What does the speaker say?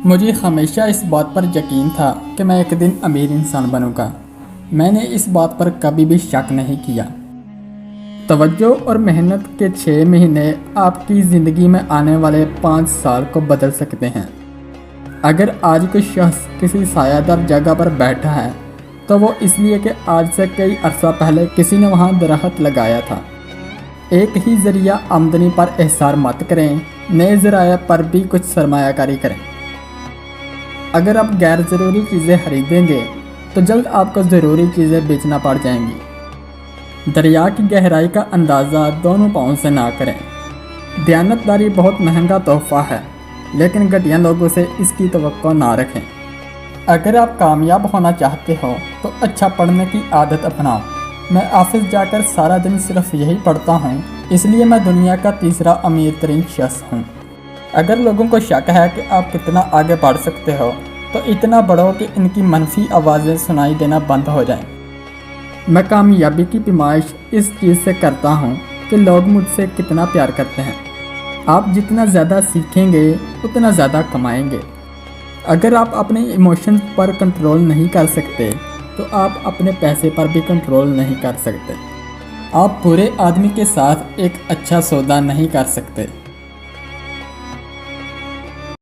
مجھے ہمیشہ اس بات پر یقین تھا کہ میں ایک دن امیر انسان بنوں گا۔ میں نے اس بات پر کبھی بھی شک نہیں کیا۔ توجہ اور محنت کے 6 مہینے آپ کی زندگی میں آنے والے 5 سال کو بدل سکتے ہیں۔ اگر آج کوئی شخص کسی سایہ دار جگہ پر بیٹھا ہے تو وہ اس لیے کہ آج سے کئی عرصہ پہلے کسی نے وہاں درخت لگایا تھا۔ ایک ہی ذریعہ آمدنی پر احصار مت کریں، نئے ذرائع پر بھی کچھ سرمایہ کاری کریں۔ اگر آپ غیر ضروری چیزیں خریدیں گے تو جلد آپ کو ضروری چیزیں بیچنا پڑ جائیں گی۔ دریا کی گہرائی کا اندازہ دونوں پاؤں سے نہ کریں۔ دیانتداری بہت مہنگا تحفہ ہے، لیکن گھٹیا لوگوں سے اس کی توقع نہ رکھیں۔ اگر آپ کامیاب ہونا چاہتے ہو تو اچھا پڑھنے کی عادت اپناؤ۔ میں آفس جا کر سارا دن صرف یہی پڑھتا ہوں، اس لیے میں دنیا کا تیسرا امیر ترین شخص ہوں۔ اگر لوگوں کو شک ہے کہ آپ کتنا آگے بڑھ سکتے ہو تو اتنا بڑھو کہ ان کی منفی آوازیں سنائی دینا بند ہو جائیں۔ میں کامیابی کی پیمائش اس چیز سے کرتا ہوں کہ لوگ مجھ سے کتنا پیار کرتے ہیں۔ آپ جتنا زیادہ سیکھیں گے اتنا زیادہ کمائیں گے۔ اگر آپ اپنے ایموشنز پر کنٹرول نہیں کر سکتے تو آپ اپنے پیسے پر بھی کنٹرول نہیں کر سکتے۔ آپ برے آدمی کے ساتھ ایک اچھا سودا نہیں کر سکتے۔